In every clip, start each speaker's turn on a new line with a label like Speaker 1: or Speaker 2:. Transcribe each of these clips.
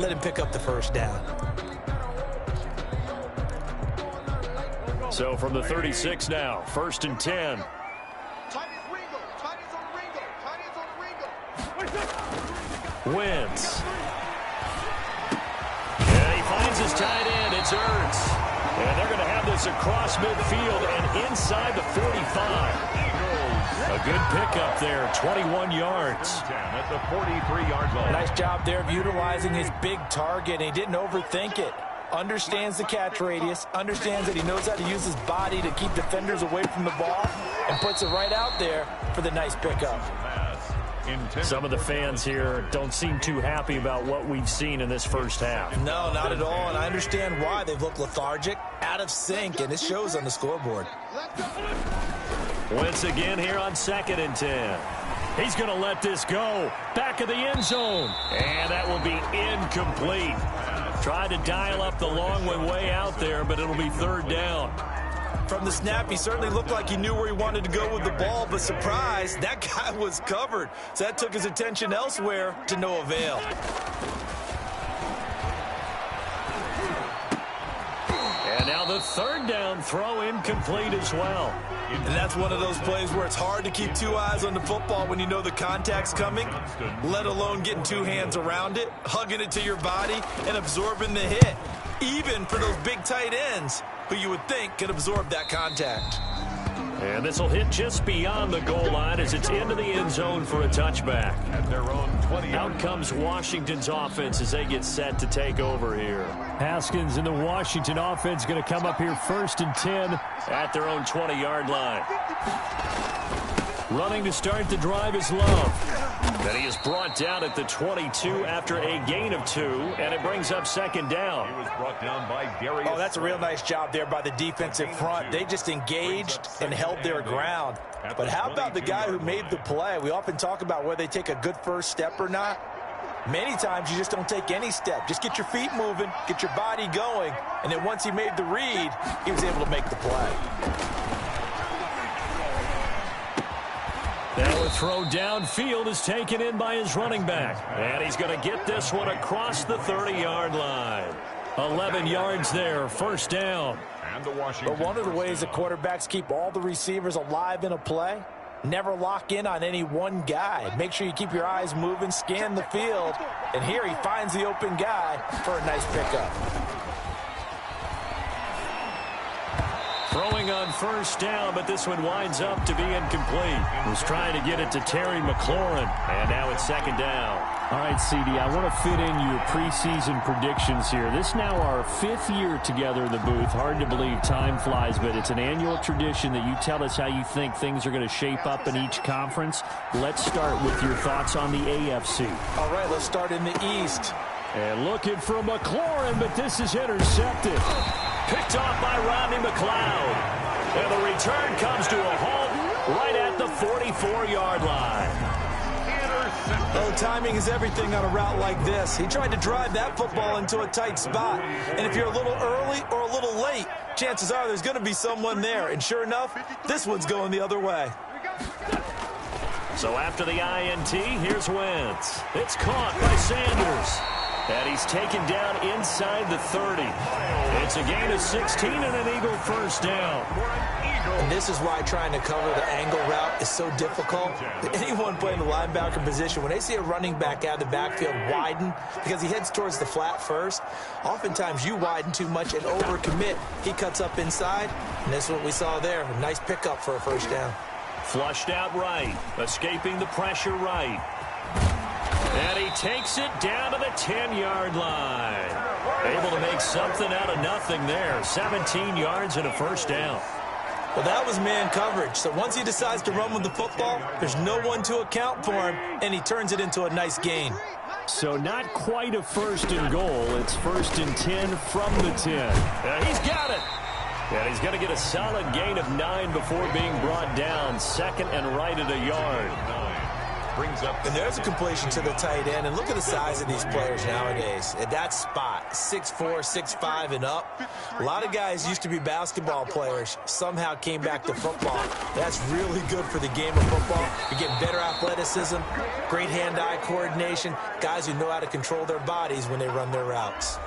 Speaker 1: Let him pick up the first down.
Speaker 2: So from the 36 now, 1st and 10. Wentz. And he finds his tight end. It's Ertz. And they're going to have this across midfield and inside the 45. A good pickup there, 21 yards.
Speaker 3: At the 43-yard line.
Speaker 1: Nice job there of utilizing his big target. He didn't overthink it. Understands the catch radius, understands that he knows how to use his body to keep defenders away from the ball, and puts it right out there for the nice pickup.
Speaker 2: Some of the fans here don't seem too happy about what we've seen in this first half.
Speaker 1: No, not at all, and I understand why. They've looked lethargic, out of sync, and it shows on the scoreboard.
Speaker 2: Once again here on 2nd and 10. He's going to let this go. Back of the end zone. And that will be incomplete. Tried to dial up the long one way out there, but it'll be 3rd down.
Speaker 1: From the snap, he certainly looked like he knew where he wanted to go with the ball, but surprise, that guy was covered. So that took his attention elsewhere to no avail.
Speaker 2: And now the 3rd down throw incomplete as well.
Speaker 1: And that's one of those plays where it's hard to keep 2 eyes on the football when you know the contact's coming, let alone getting 2 hands around it, hugging it to your body, and absorbing the hit, even for those big tight ends who you would think could absorb that contact.
Speaker 2: And this will hit just beyond the goal line as it's into the end zone for a touchback.
Speaker 3: At their own 20.
Speaker 2: Out comes Washington's offense as they get set to take over here. Haskins and the Washington offense going to come up here 1st and 10 at their own 20-yard line. Running to start the drive is Love. Then he is brought down at the 22 after a gain of 2, and it brings up 2nd down.
Speaker 3: He was brought down by Darius.
Speaker 1: Oh, that's a real nice job there by the defensive front. They just engaged and held their ground. But how about the guy who made the play? We often talk about whether they take a good first step or not. Many times you just don't take any step. Just get your feet moving, get your body going, and then once he made the read, he was able to make the play.
Speaker 2: Now a throw downfield is taken in by his running back. And he's going to get this one across the 30-yard line. 11 yards there, 1st down.
Speaker 3: And the Washington.
Speaker 1: But one of the ways that quarterbacks keep all the receivers alive in a play, never lock in on any one guy. Make sure you keep your eyes moving, scan the field. And here he finds the open guy for a nice pickup.
Speaker 2: Throwing on 1st down, but this one winds up to be incomplete. Was trying to get it to Terry McLaurin, and now it's 2nd down.
Speaker 4: All right, CD, I want to fit in your preseason predictions here. This is now our 5th year together in the booth. Hard to believe time flies, but it's an annual tradition that you tell us how you think things are going to shape up in each conference. Let's start with your thoughts on the AFC.
Speaker 1: All right, let's start in the East.
Speaker 2: And looking for McLaurin, but this is intercepted. Picked off by Rodney McLeod. And the return comes to a halt right at the 44-yard line.
Speaker 1: Oh, timing is everything on a route like this. He tried to drive that football into a tight spot. And if you're a little early or a little late, chances are there's going to be someone there. And sure enough, this one's going the other way.
Speaker 2: So after the INT, here's Wentz. It's caught by Sanders. And he's taken down inside the 30. It's a gain of 16 and an Eagle 1st down.
Speaker 1: And this is why trying to cover the angle route is so difficult. Anyone playing the linebacker position, when they see a running back out of the backfield widen because he heads towards the flat first, oftentimes you widen too much and overcommit. He cuts up inside, and this is what we saw there. A nice pickup for a 1st down.
Speaker 2: Flushed out right, escaping the pressure right. And he takes it down to the 10-yard line. Able to make something out of nothing there. 17 yards and a 1st down.
Speaker 1: Well, that was man coverage. So once he decides to run with the football, there's no one to account for him, and he turns it into a nice gain.
Speaker 4: So not quite a 1st and goal. It's 1st and 10 from the 10.
Speaker 2: He's got it. And he's going to get a solid gain of 9 before being brought down. 2nd and right at a yard.
Speaker 3: brings up.
Speaker 1: And there's a completion to the tight end. And look at the size of these players nowadays. At that spot, 6'4", 6'5", and up. A lot of guys used to be basketball players, somehow came back to football. That's really good for the game of football. You're getting better athleticism, great hand-eye coordination, guys who know how to control their bodies when they run their routes.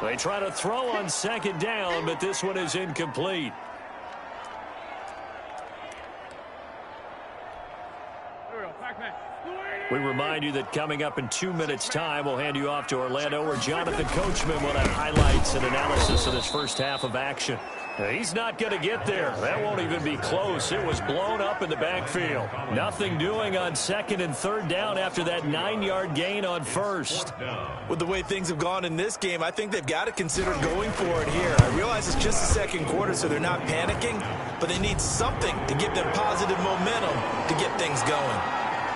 Speaker 2: They try to throw on second down, but this one is incomplete. We remind you that coming up in 2 minutes' time, we'll hand you off to Orlando, where Jonathan Coachman will have highlights and analysis of this first half of action. He's not going to get there. That won't even be close. It was blown up in the backfield. Nothing doing on second and third down after that 9-yard gain on first.
Speaker 1: With the way things have gone in this game, I think they've got to consider going for it here. I realize it's just the second quarter, so they're not panicking, but they need something to give them positive momentum to get things going.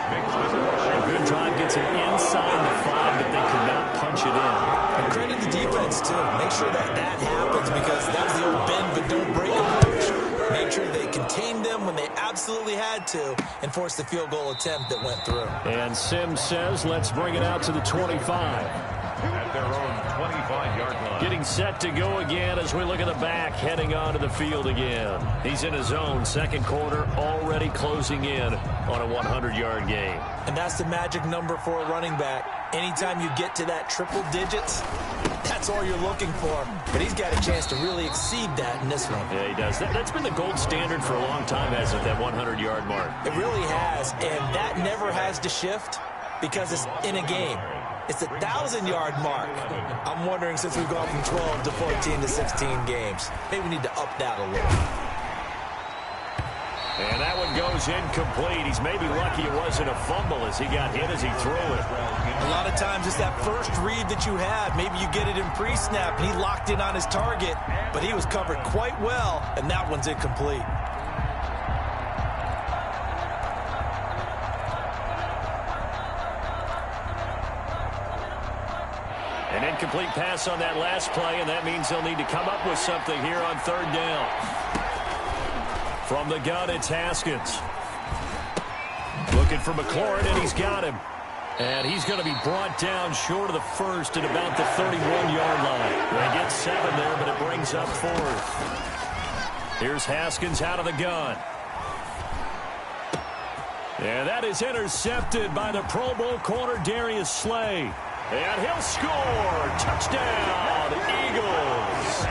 Speaker 2: A good drive gets it inside the 5, but they could not punch it in.
Speaker 1: And credit the defense, too. Make sure that happens, because that's the old bend but don't break approach. Make sure they contained them when they absolutely had to and forced the field goal attempt that went through.
Speaker 4: And Sims says, let's bring it out to the 25.
Speaker 3: At their own 25-yard line.
Speaker 2: Getting set to go again as we look at the back, heading onto the field again. He's in his own second quarter, already closing in on a 100-yard game.
Speaker 1: And that's the magic number for a running back. Anytime you get to that triple digits, that's all you're looking for. But he's got a chance to really exceed that in this one.
Speaker 2: Yeah, he does. That's been the gold standard for a long time, hasn't it, that 100-yard mark?
Speaker 1: It really has, and that never has to shift because it's in a game. It's a 1,000-yard mark. I'm wondering, since we've gone from 12 to 14 to 16 games, maybe we need to up that a little.
Speaker 2: And that one goes incomplete. He's maybe lucky it wasn't a fumble as he got hit as he threw it.
Speaker 1: A lot of times it's that first read that you have. Maybe you get it in pre-snap, and he locked in on his target, but he was covered quite well, and that one's incomplete.
Speaker 2: An incomplete pass on that last play, and that means they'll need to come up with something here on third down. From the gun, it's Haskins. Looking for McLaurin, and he's got him. And he's going to be brought down short of the first at about the 31-yard line. They get 7 there, but it brings up 4th. Here's Haskins out of the gun. And that is intercepted by the Pro Bowl corner, Darius Slay. And he'll score. Touchdown, Eagles.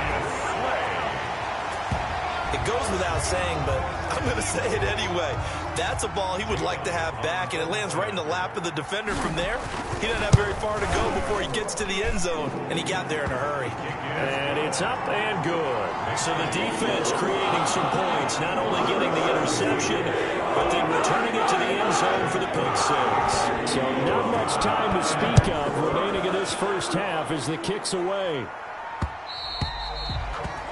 Speaker 1: It goes without saying, but I'm going to say it anyway. That's a ball he would like to have back, and it lands right in the lap of the defender from there. He doesn't have very far to go before he gets to the end zone, and he got there in a hurry.
Speaker 2: And it's up and good. So the defense creating some points, not only getting the interception, but then returning it to the end zone for the pick six.
Speaker 4: So not much time to speak of remaining in this first half as the kick's away.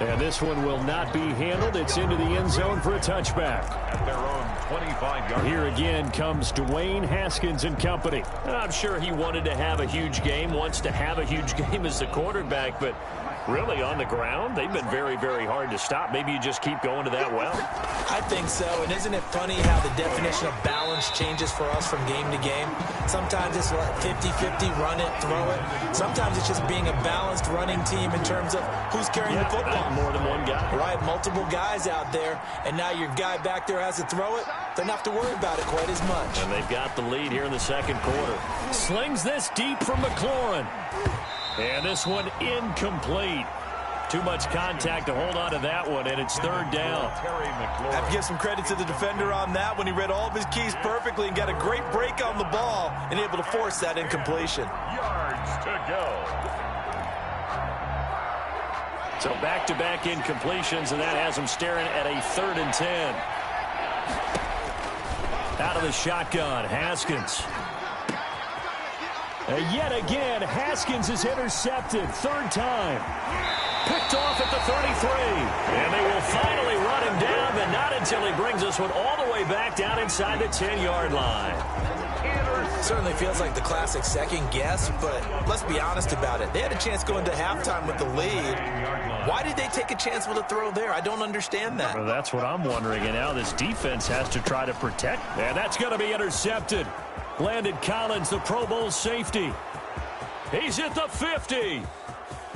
Speaker 4: And this one will not be handled. It's into the end zone for a touchback.
Speaker 3: At their own 25-yard.
Speaker 4: Here again comes Dwayne Haskins and company.
Speaker 2: I'm sure he wanted to have a huge game, wants to have a huge game as the quarterback, but really on the ground, they've been very, very hard to stop. Maybe you just keep going to that well.
Speaker 1: I think so, and isn't it funny how the definition of balance changes for us from game to game? Sometimes it's 50-50, run it, throw it. Sometimes it's just being a balanced running team in terms of who's carrying the football.
Speaker 2: More than one guy.
Speaker 1: Right, multiple guys out there, and now your guy back there has to throw it. Don't have to worry about it quite as much.
Speaker 2: And they've got the lead here in the second quarter. Slings this deep from McLaurin. And this one incomplete. Too much contact to hold on to that one, and it's third down.
Speaker 1: I have to give some credit to the defender on that when he read all of his keys perfectly and got a great break on the ball and able to force that incompletion.
Speaker 3: Yards to go.
Speaker 2: So back-to-back incompletions, and that has them staring at a 3rd and 10. Out of the shotgun, Haskins.
Speaker 4: Yet again, Haskins is intercepted. 3rd time.
Speaker 2: Picked off at the 33. And they will finally run him down, but not until he brings this one all the way back down inside the 10-yard line.
Speaker 1: Certainly feels like the classic second guess, but let's be honest about it. They had a chance going to halftime with the lead. Why did they take a chance with a throw there? I don't understand that.
Speaker 2: Well, that's what I'm wondering, and now this defense has to try to protect. And that's going to be intercepted. Landon Collins, the Pro Bowl safety. He's at the 50,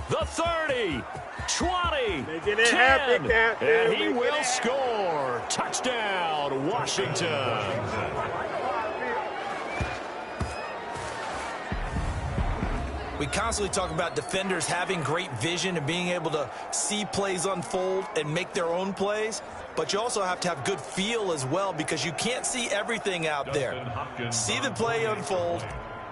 Speaker 2: the 30, 20, 10, and he will score. Touchdown, Washington.
Speaker 1: We constantly talk about defenders having great vision and being able to see plays unfold and make their own plays. But you also have to have good feel as well, because you can't see everything out there. See the play unfold,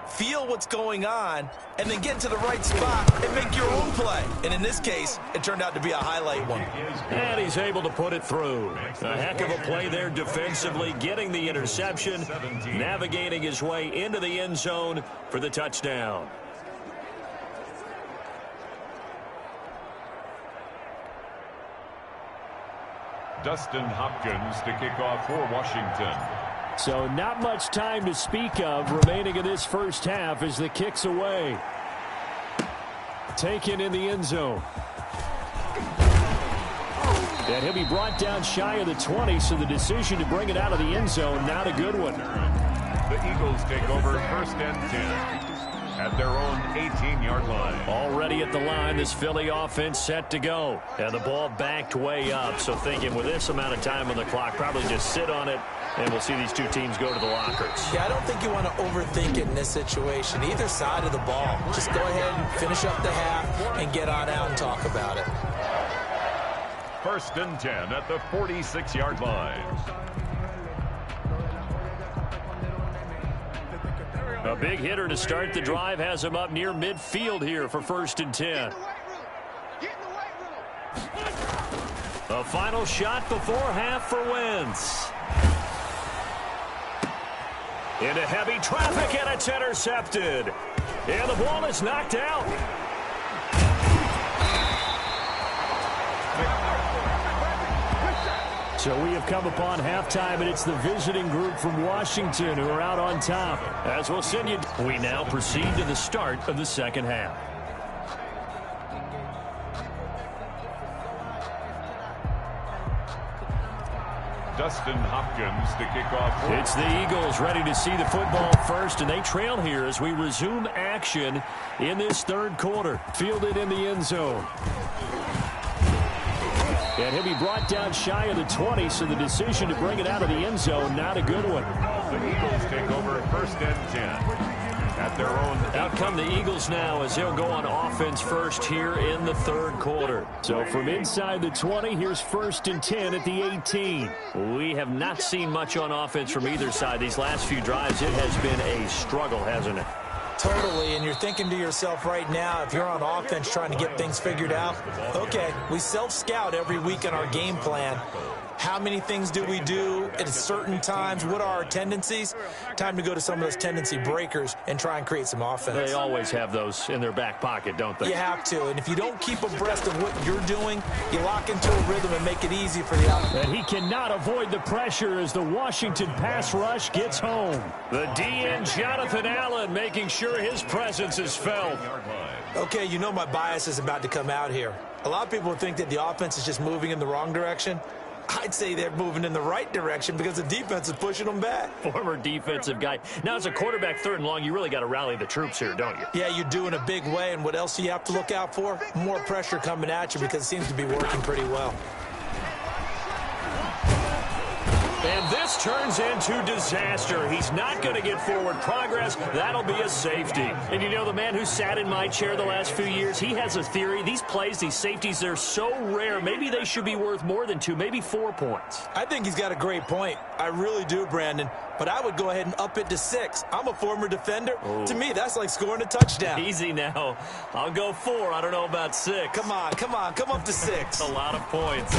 Speaker 1: feel what's going on, and then get to the right spot and make your own play. And in this case, it turned out to be a highlight one.
Speaker 2: And he's able to put it through. A heck of a play there defensively, getting the interception, navigating his way into the end zone for the touchdown.
Speaker 3: Dustin Hopkins to kick off for Washington.
Speaker 4: So not much time to speak of remaining in this first half as the kick's away. Taken in the end zone. And he'll be brought down shy of the 20, so the decision to bring it out of the end zone, not a good one.
Speaker 3: The Eagles take over first and 10 at their own 18-yard line.
Speaker 2: Already at the line, this Philly offense set to go. And the ball backed way up, so thinking with this amount of time on the clock, probably just sit on it, and we'll see these two teams go to the lockers.
Speaker 1: Yeah, I don't think you want to overthink it in this situation. Either side of the ball. Just go ahead and finish up the half and get on out and talk about it.
Speaker 3: First and 10 at the 46-yard line.
Speaker 2: A big hitter to start the drive has him up near midfield here for first and 10. A final shot before half for Wentz. Into heavy traffic, and it's intercepted. And the ball is knocked out.
Speaker 4: So we have come upon halftime, and it's the visiting group from Washington who are out on top.
Speaker 2: As we'll send you, we now proceed to the start of the second half.
Speaker 3: Dustin Hopkins to kick off.
Speaker 2: It's the Eagles ready to see the football first, and they trail here as we resume action in this third quarter.
Speaker 4: Fielded in the end zone. And he'll be brought down shy of the 20, so the decision to bring it out of the end zone, not a good one.
Speaker 3: The Eagles take over first and 10 at their own.
Speaker 2: Out come the Eagles now as they'll go on offense first here in the third quarter.
Speaker 4: So from inside the 20, here's first and 10 at the 18.
Speaker 2: We have not seen much on offense from either side. These last few drives, it has been a struggle, hasn't it?
Speaker 1: Totally, and you're thinking to yourself right now, if you're on offense trying to get things figured out, okay, we self-scout every week in our game plan. How many things do we do at certain times? What are our tendencies? Time to go to some of those tendency breakers and try and create some offense.
Speaker 2: They always have those in their back pocket, don't they?
Speaker 1: You have to, and if you don't keep abreast of what you're doing, you lock into a rhythm and make it easy for the opponent.
Speaker 4: And he cannot avoid the pressure as the Washington pass rush gets home.
Speaker 2: The DN, Jonathan Allen, making sure his presence is felt.
Speaker 1: Okay, you know my bias is about to come out here. A lot of people think that the offense is just moving in the wrong direction. I'd say they're moving in the right direction because the defense is pushing them back.
Speaker 2: Former defensive guy. Now, as a quarterback, third and long, you really got to rally the troops here, don't you?
Speaker 1: Yeah, you do in a big way. And what else do you have to look out for? More pressure coming at you because it seems to be working pretty well.
Speaker 2: And this turns into disaster. He's not going to get forward progress. That'll be a safety. And you know, the man who sat in my chair the last few years, he has a theory. These plays, these safeties, they're so rare. Maybe they should be worth more than 2, maybe 4 points.
Speaker 1: I think he's got a great point. I really do, Brandon. But I would go ahead and up it to 6. I'm a former defender.
Speaker 2: Ooh.
Speaker 1: To me, that's like scoring a touchdown.
Speaker 2: Easy now. I'll go 4. I don't know about 6.
Speaker 1: Come on. Come up to 6.
Speaker 2: A lot of points.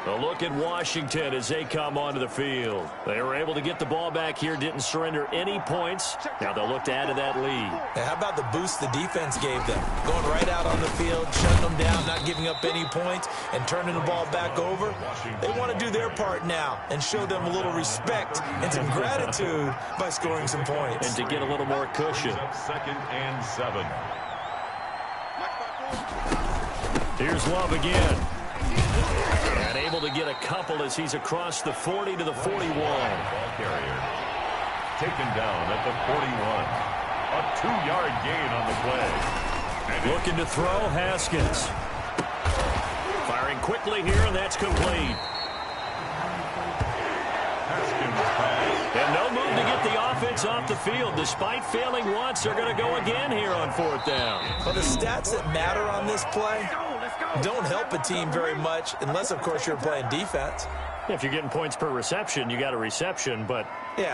Speaker 2: A look at Washington as they come onto the field. They were able to get the ball back here, didn't surrender any points. Now they'll look to add to that lead.
Speaker 1: How about the boost the defense gave them? Going right out on the field, shutting them down, not giving up any points, and turning the ball back over. They want to do their part now and show them a little respect and some gratitude by scoring some points.
Speaker 2: And to get a little more cushion.
Speaker 3: Second and 7.
Speaker 2: Here's Love again. And able to get a couple as he's across the 40 to the 41.
Speaker 3: Ball carrier taken down at the 41. A 2-yard gain on the play.
Speaker 2: Looking to throw, Haskins. Firing quickly here, and that's complete. And no move to get the offense off the field. Despite failing once, they're going to go again here on 4th down.
Speaker 1: Well, the stats that matter on this play don't help a team very much unless, of course, you're playing defense.
Speaker 2: If you're getting points per reception, you got a reception, but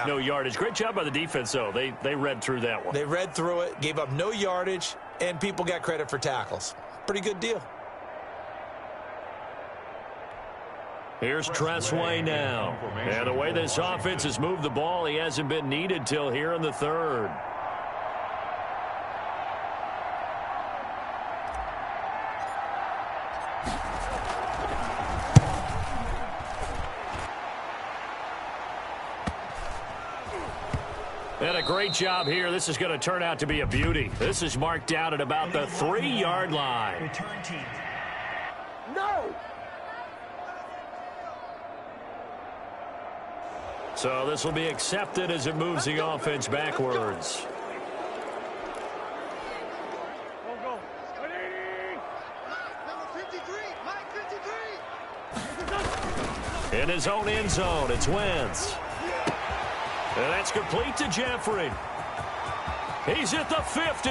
Speaker 2: no yardage. Great job by the defense, though. They read through that one.
Speaker 1: They read through it, gave up no yardage, and people got credit for tackles. Pretty good deal.
Speaker 2: Here's Tressway now. And the way this offense has moved the ball, he hasn't been needed till here in the 3rd. And a great job here. This is going to turn out to be a beauty. This is marked out at about the 3-yard line.
Speaker 5: Return team.
Speaker 1: No!
Speaker 2: So this will be accepted as it moves the offense backwards. In his own end zone, it's Wentz. And that's complete to Jeffrey. He's at the 50.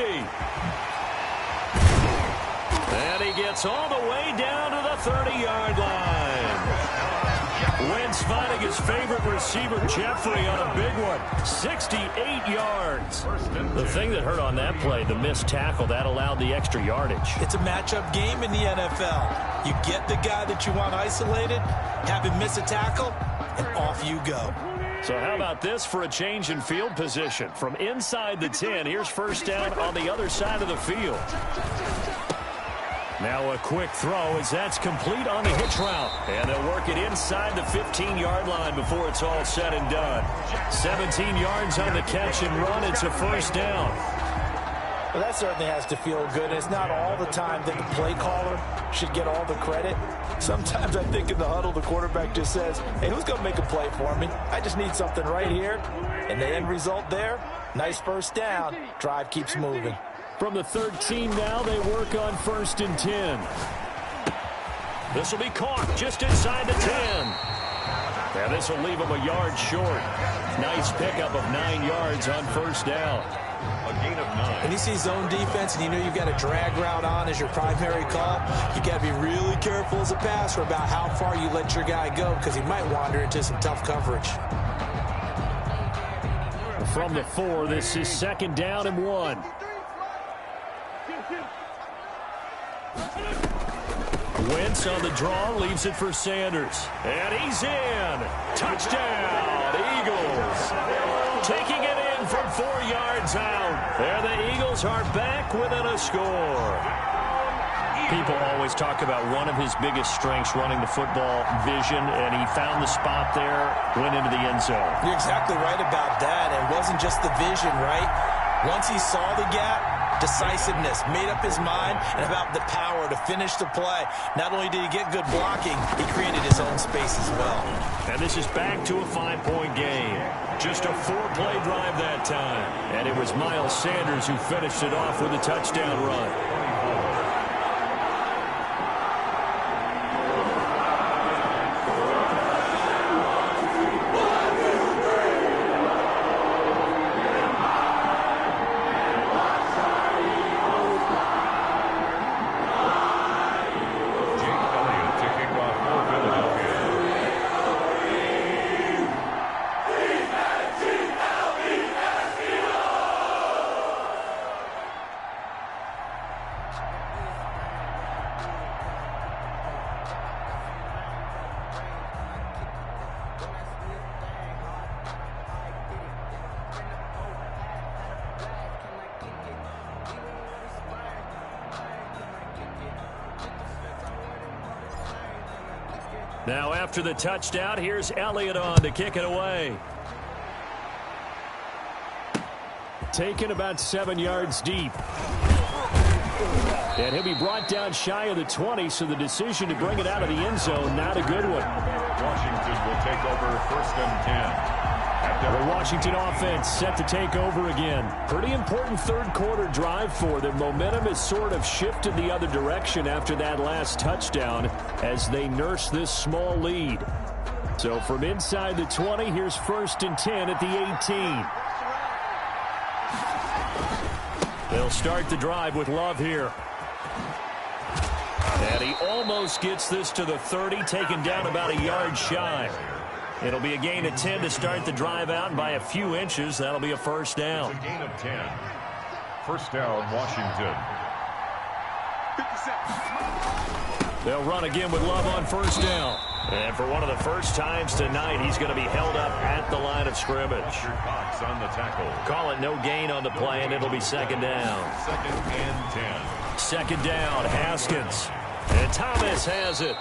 Speaker 2: And he gets all the way down to the 30-yard line. Wentz finding his favorite receiver, Jeffrey, on a big one. 68 yards. The thing that hurt on that play, the missed tackle, that allowed the extra yardage.
Speaker 1: It's a matchup game in the NFL. You get the guy that you want isolated, have him miss a tackle, and off you go.
Speaker 2: So how about this for a change in field position? From inside the 10, here's 1st down on the other side of the field. Now a quick throw as that's complete on the hitch route. And they'll work it inside the 15-yard line before it's all said and done. 17 yards on the catch and run. It's a 1st down.
Speaker 1: Well, that certainly has to feel good. It's not all the time that the play caller should get all the credit. Sometimes I think in the huddle, the quarterback just says, hey, who's going to make a play for me? I just need something right here. And the end result there, nice 1st down. Drive keeps moving.
Speaker 4: From the 13 now, they work on 1st and 10.
Speaker 2: This will be caught just inside the 10. And this will leave him a yard short. Nice pickup of 9 yards on 1st down.
Speaker 3: A gain of 9.
Speaker 1: When you see zone defense and you know you've got a drag route on as your primary call, you got to be really careful as a passer about how far you let your guy go because he might wander into some tough coverage.
Speaker 4: From the 4, this is 2nd down and 1.
Speaker 2: Wentz on the draw, leaves it for Sanders. And he's in. Touchdown, Eagles. Taking it in from 4 yards out. And the Eagles are back within a score. People always talk about one of his biggest strengths running the football, vision, and he found the spot there, went into the end zone.
Speaker 1: You're exactly right about that. It wasn't just the vision, right? Once he saw the gap, decisiveness, made up his mind, and about the power to finish the play. Not only did he get good blocking, he created his own space as well.
Speaker 2: And this is back to a 5-point game. Just a 4-play drive that time. And it was Miles Sanders who finished it off with a touchdown run. Now after the touchdown, here's Elliott on to kick it away.
Speaker 4: Taken about 7 yards deep. And he'll be brought down shy of the 20, so the decision to bring it out of the end zone, not a good one.
Speaker 3: Washington will take over 1st and 10.
Speaker 4: The Washington offense set to take over again. Pretty important third quarter drive for them. Momentum has sort of shifted the other direction after that last touchdown as they nurse this small lead. So from inside the 20, here's 1st and 10 at the 18. They'll start the drive with Love here. And he almost gets this to the 30, taken down about a yard shy. It'll be a gain of 10 to start the drive out, and by a few inches, that'll be a 1st down.
Speaker 3: It's a gain of 10. 1st down, Washington.
Speaker 2: They'll run again with Love on 1st down. And for one of the first times tonight, he's going to be held up at the line of scrimmage.
Speaker 3: Cox on the tackle.
Speaker 2: Call it no gain on the play, and it'll be 2nd down.
Speaker 3: 2nd and 10.
Speaker 2: 2nd down, Haskins. And Thomas has it.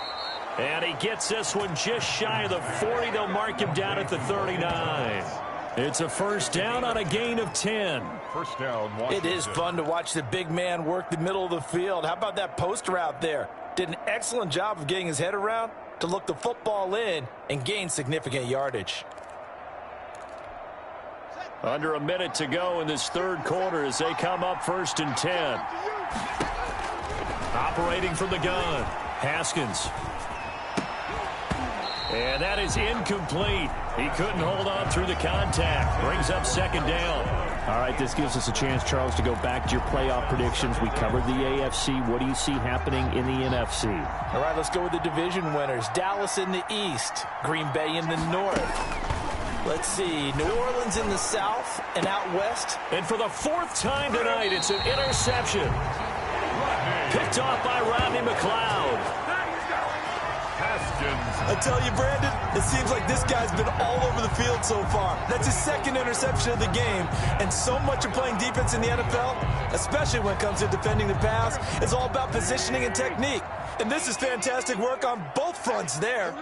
Speaker 2: And he gets this one just shy of the 40. They'll mark him down at the 39. It's a 1st down on a gain of 10.
Speaker 3: 1st down, Washington.
Speaker 1: It is fun to watch the big man work the middle of the field. How about that post route there? Did an excellent job of getting his head around to look the football in and gain significant yardage.
Speaker 4: Under a minute to go in this third quarter as they come up 1st and 10.
Speaker 2: Operating from the gun, Haskins. And that is incomplete. He couldn't hold on through the contact. Brings up 2nd down.
Speaker 4: All right, this gives us a chance, Charles, to go back to your playoff predictions. We covered the AFC. What do you see happening in the NFC?
Speaker 1: All right, let's go with the division winners. Dallas in the East, Green Bay in the North. Let's see, New Orleans in the South and out West.
Speaker 2: And for the 4th time tonight, it's an interception. Picked off by Rodney McLeod.
Speaker 1: I tell you, Brandon, it seems like this guy's been all over the field so far. That's his 2nd interception of the game. And so much of playing defense in the NFL, especially when it comes to defending the pass, is all about positioning and technique. And this is fantastic work on both fronts there.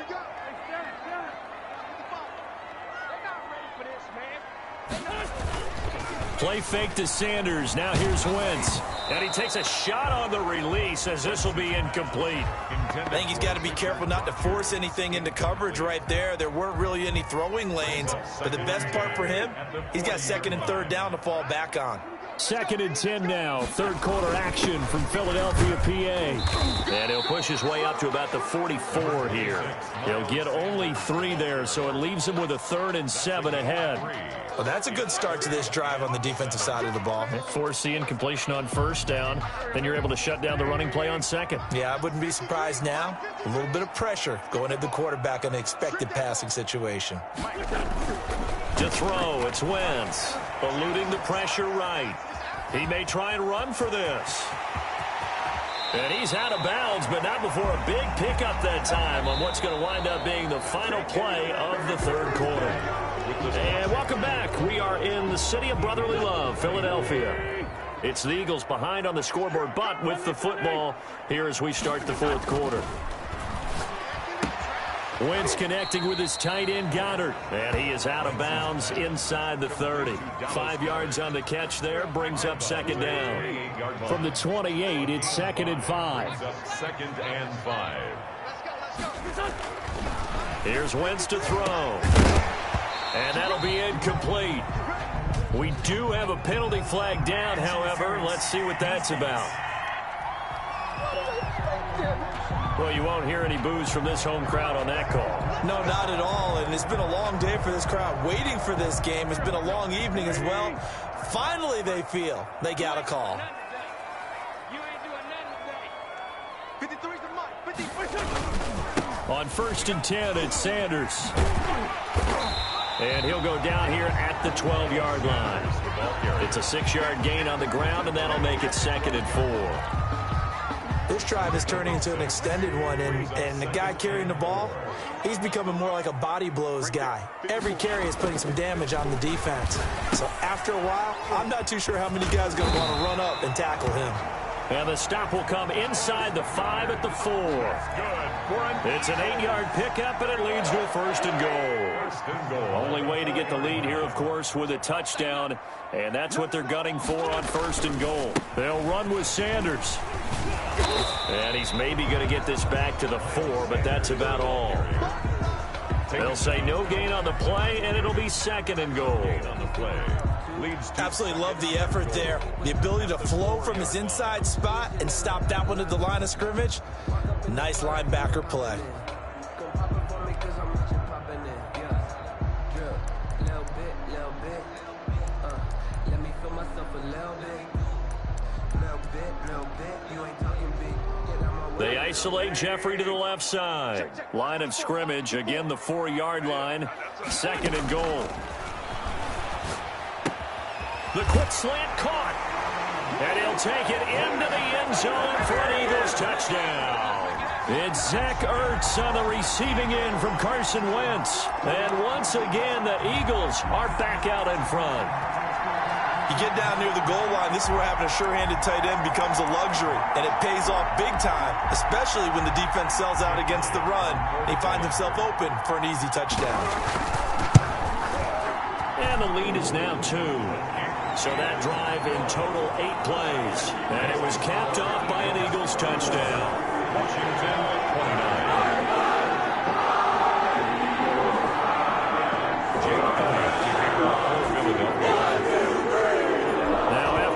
Speaker 2: Play fake to Sanders. Now here's Wentz. And he takes a shot on the release as this will be incomplete.
Speaker 1: I think he's got to be careful not to force anything into coverage right there. There weren't really any throwing lanes. But the best part for him, he's got 2nd and 3rd down to fall back on.
Speaker 4: 2nd and 10 now. Third quarter action from Philadelphia, PA.
Speaker 2: And he'll push his way up to about the 44 here.
Speaker 4: He'll get only 3 there, so it leaves him with a 3rd and 7 ahead.
Speaker 1: Well, that's a good start to this drive on the defensive side of the ball.
Speaker 2: Force the incompletion on 1st down. Then you're able to shut down the running play on 2nd.
Speaker 1: Yeah, I wouldn't be surprised now. A little bit of pressure going at the quarterback in an expected passing situation.
Speaker 2: To throw, it's Wentz. Eluding the pressure right. He may try and run for this. And he's out of bounds, but not before a big pickup that time on what's going to wind up being the final play of the third quarter. And welcome back. We are in the city of brotherly love, Philadelphia. It's the Eagles behind on the scoreboard, but with the football here as we start the fourth quarter. Wentz connecting with his tight end, Goddard. And he is out of bounds inside the 30. 5 yards on the catch there, brings up second down. From the 28, it's 2nd and 5.
Speaker 3: 2nd and 5.
Speaker 2: Here's Wentz to throw. And that'll be incomplete. We do have a penalty flag down, however. Let's see what that's about. Well, you won't hear any boos from this home crowd on that call.
Speaker 1: No, not at all. And it's been a long day for this crowd waiting for this game. It's been a long evening as well. Finally, they feel they got a call.
Speaker 2: On 1st and 10, it's Sanders. And he'll go down here at the 12-yard line. It's a 6-yard gain on the ground, and that'll make it 2nd and 4.
Speaker 1: This drive is turning into an extended one, and the guy carrying the ball, he's becoming more like a body blows guy. Every carry is putting some damage on the defense. So after a while, I'm not too sure how many guys are going to want to run up and tackle him.
Speaker 2: And the stop will come inside the 5 at the 4. It's an 8-yard pickup, and it leads to a 1st and goal. Only way to get the lead here, of course, with a touchdown, and that's what they're gunning for on 1st and goal. They'll run with Sanders. And he's maybe going to get this back to the 4, but that's about all. They'll say no gain on the play, and it'll be 2nd and goal.
Speaker 1: Absolutely love the effort there. The ability to flow from his inside spot and stop that one at the line of scrimmage. Nice linebacker play.
Speaker 2: They isolate Jeffrey to the left side. Line of scrimmage, again the 4-yard line. 2nd and goal. The quick slant caught. And he'll take it into the end zone for an Eagles touchdown. It's Zach Ertz on the receiving end from Carson Wentz. And once again, the Eagles are back out in front.
Speaker 1: You get down near the goal line, this is where having a sure-handed tight end becomes a luxury, and it pays off big time, especially when the defense sells out against the run, and he finds himself open for an easy touchdown.
Speaker 2: And the lead is now 2. So that drive in total 8 plays, and it was capped off by an Eagles touchdown.
Speaker 3: Washington 29.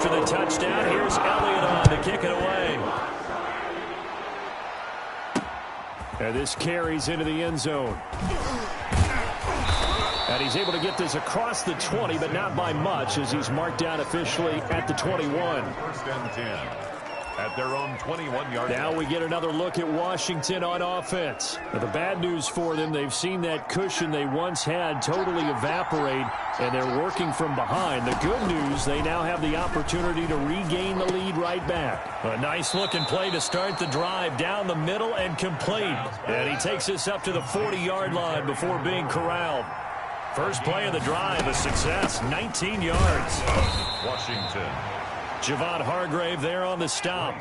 Speaker 2: The touchdown. Here's Elliott on to kick it away. And this carries into the end zone. And he's able to get this across the 20, but not by much, as he's marked down officially at the 21.
Speaker 3: 1st and 10. At their own 21-yard line.
Speaker 2: Now we get another look at Washington on offense. Now the bad news for them, they've seen that cushion they once had totally evaporate, and they're working from behind. The good news, they now have the opportunity to regain the lead right back. A nice-looking play to start the drive down the middle and complete. And he takes this up to the 40-yard line before being corralled. First play of the drive, a success, 19 yards.
Speaker 3: Washington.
Speaker 2: Javon Hargrave there on the stop.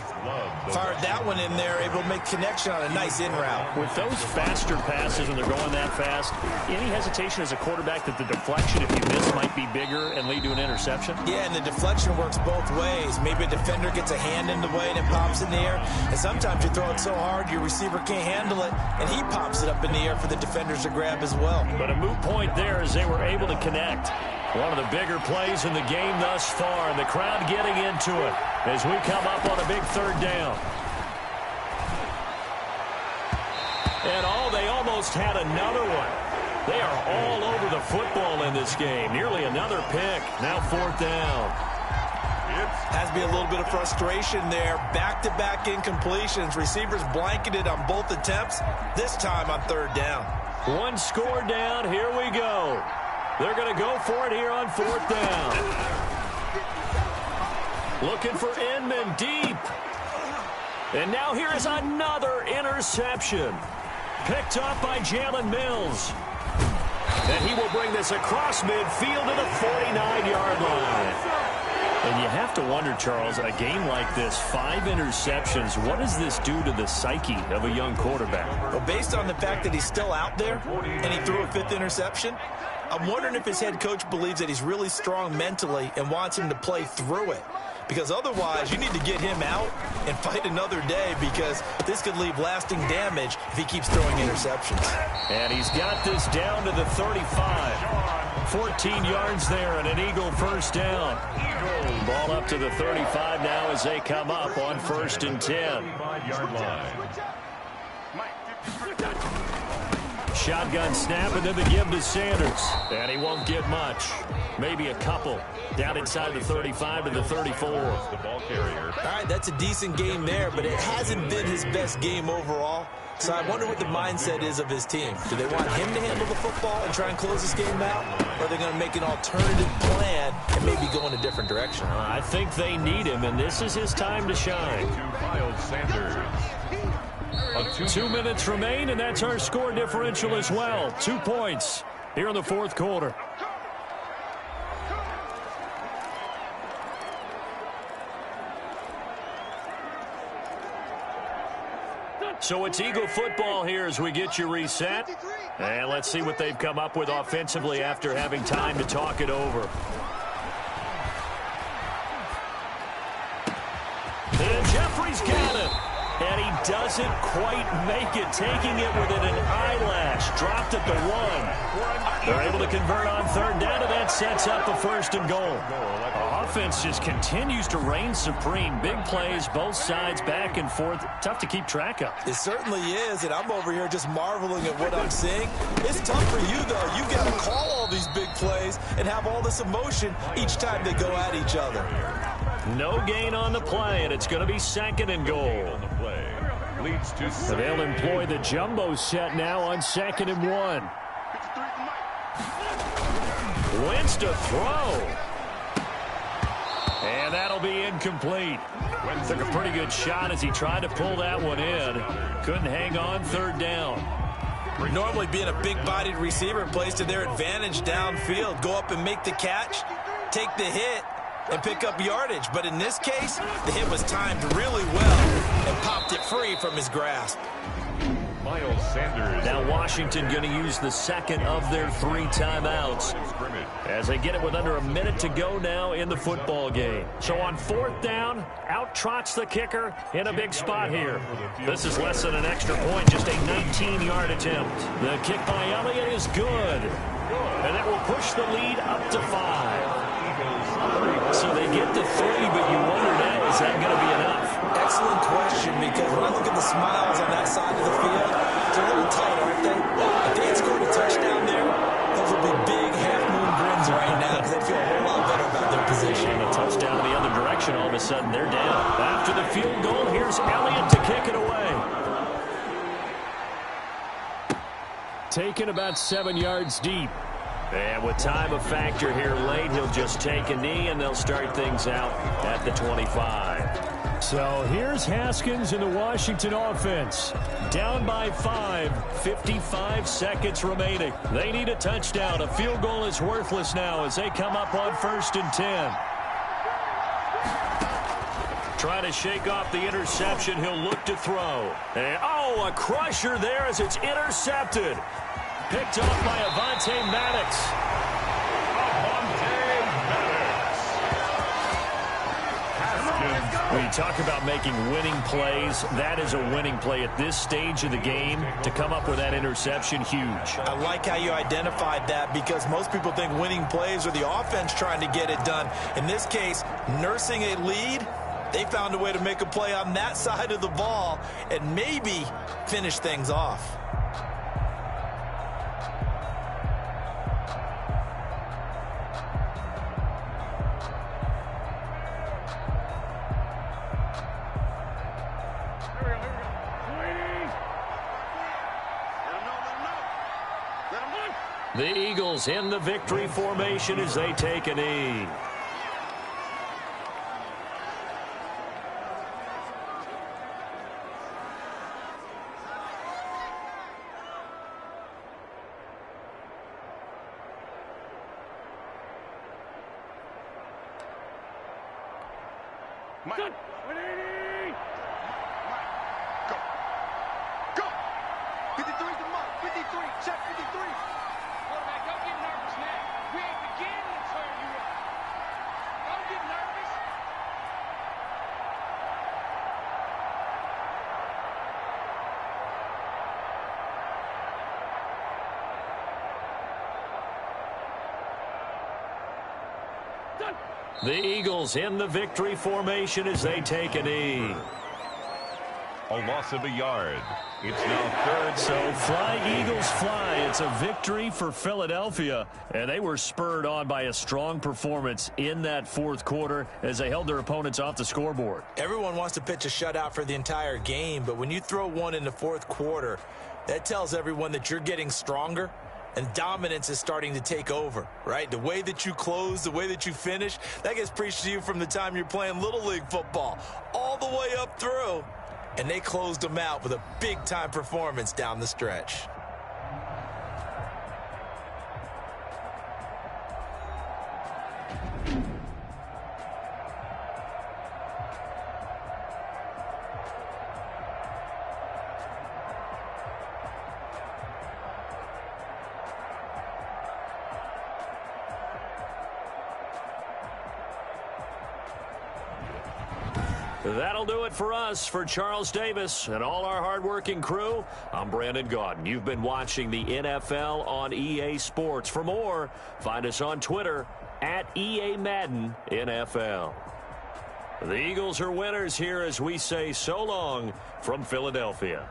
Speaker 1: Fired that one in there, able to make connection on a nice in route.
Speaker 4: With those faster passes when they're going that fast, any hesitation as a quarterback that the deflection, if you miss, might be bigger and lead to an interception?
Speaker 1: Yeah, and the deflection works both ways. Maybe a defender gets a hand in the way and it pops in the air. And sometimes you throw it so hard your receiver can't handle it, and he pops it up in the air for the defenders to grab as well.
Speaker 2: But a moot point there as they were able to connect. One of the bigger plays in the game thus far, and the crowd getting into it as we come up on a big 3rd down. And they almost had another one. They are all over the football in this game. Nearly another pick. Now 4th down.
Speaker 1: Has to be a little bit of frustration there. Back-to-back incompletions. Receivers blanketed on both attempts, this time on 3rd down.
Speaker 2: One score down. Here we go. They're going to go for it here on 4th down. Looking for Inman deep. And now here is another interception. Picked up by Jalen Mills. And he will bring this across midfield to the 49-yard line. And you have to wonder, Charles, a game like this, 5 interceptions, what does this do to the psyche of a young quarterback?
Speaker 1: Well, based on the fact that he's still out there and he threw a 5th interception, I'm wondering if his head coach believes that he's really strong mentally and wants him to play through it. Because otherwise, you need to get him out and fight another day, because this could leave lasting damage if he keeps throwing interceptions.
Speaker 2: And he's got this down to the 35. 14 yards there and an Eagle 1st down. Ball up to the 35 now as they come up on 1st and 10.
Speaker 3: 5-yard line.
Speaker 2: Shotgun snap, and then the give to Sanders. And he won't get much. Maybe a couple. Down inside the 35 to the 34.
Speaker 3: The ball carrier.
Speaker 1: All right, that's a decent game there, but it hasn't been his best game overall. So I wonder what the mindset is of his team. Do they want him to handle the football and try and close this game out? Or are they going to make an alternative plan and maybe go in a different direction?
Speaker 2: I think they need him, and this is his time to shine.
Speaker 3: To Miles Sanders.
Speaker 2: 2 minutes remain, and that's our score differential as well. 2 points here in the 4th quarter. So it's Eagle football here as we get you reset. And let's see what they've come up with offensively after having time to talk it over. And Jeffrey's got it. And he doesn't quite make it, taking it within an eyelash. Dropped at the 1. They're able to convert on third down, and that sets up a 1st and goal. Offense just continues to reign supreme. Big plays, both sides, back and forth. Tough to keep track of.
Speaker 1: It certainly is, and I'm over here just marveling at what I'm seeing. It's tough for you, though. You've got to call all these big plays and have all this emotion each time they go at each other.
Speaker 2: No gain on the play, and it's going to be 2nd and goal.
Speaker 4: So they'll employ the jumbo set now on 2nd and 1.
Speaker 2: Wentz to throw. And that'll be incomplete. Took a pretty good shot as he tried to pull that one in. Couldn't hang on 3rd down.
Speaker 1: Normally being a big-bodied receiver plays to their advantage downfield. Go up and make the catch, take the hit, and pick up yardage. But in this case, the hit was timed really well and popped it free from his grasp.
Speaker 3: Miles Sanders.
Speaker 2: Now Washington going to use the 2nd of their 3 timeouts as they get it with under a minute to go now in the football game. So on 4th down, out trots the kicker in a big spot here. This is less than an extra point, just a 19-yard attempt. The kick by Elliott is good, and that will push the lead up to 5. So they get to 3, but you wonder now, is that going to be enough?
Speaker 1: Excellent question, because when I look at the smiles on that side of the field, they're a little tight, aren't they? If they had scored a touchdown there, those would be big half-moon grins right now because they feel a whole lot better about their position.
Speaker 2: And a touchdown in the other direction, all of a sudden they're down. After the field goal, here's Elliott to kick it away.
Speaker 4: Taken about 7 yards deep.
Speaker 2: And with time a factor here late, he'll just take a knee, and they'll start things out at the 25.
Speaker 4: So here's Haskins in the Washington offense. Down by 5, 55 seconds remaining. They need a touchdown. A field goal is worthless now as they come up on 1st and 10. Trying to shake off the interception. He'll look to throw. And, oh, a crusher there as it's intercepted. Picked off by Avonte Maddox. When you talk about making winning plays, that is a winning play at this stage of the game. To come up with that interception, huge.
Speaker 1: I like how you identified that, because most people think winning plays are the offense trying to get it done. In this case, nursing a lead, they found a way to make a play on that side of the ball and maybe finish things off.
Speaker 2: The Eagles in the victory formation as they take a knee.
Speaker 3: Mike. Go. Go. 53's the mark. 53. Check 53.
Speaker 5: Quarterback, don't get nervous now. We ain't beginning to turn you up. Don't get nervous.
Speaker 2: The Eagles in the victory formation as they take a knee.
Speaker 3: A loss of a yard. It's now 3rd.
Speaker 2: So fly, Eagles, fly. It's a victory for Philadelphia. And they were spurred on by a strong performance in that 4th quarter as they held their opponents off the scoreboard.
Speaker 1: Everyone wants to pitch a shutout for the entire game, but when you throw one in the 4th quarter, that tells everyone that you're getting stronger and dominance is starting to take over, right? The way that you close, the way that you finish, that gets preached to you from the time you're playing Little League football all the way up through. And they closed them out with a big-time performance down the stretch.
Speaker 2: That'll do it for us. For Charles Davis and all our hardworking crew, I'm Brandon Gaudin. You've been watching the NFL on EA Sports. For more, find us on Twitter at EA Madden NFL. The Eagles are winners here as we say so long from Philadelphia.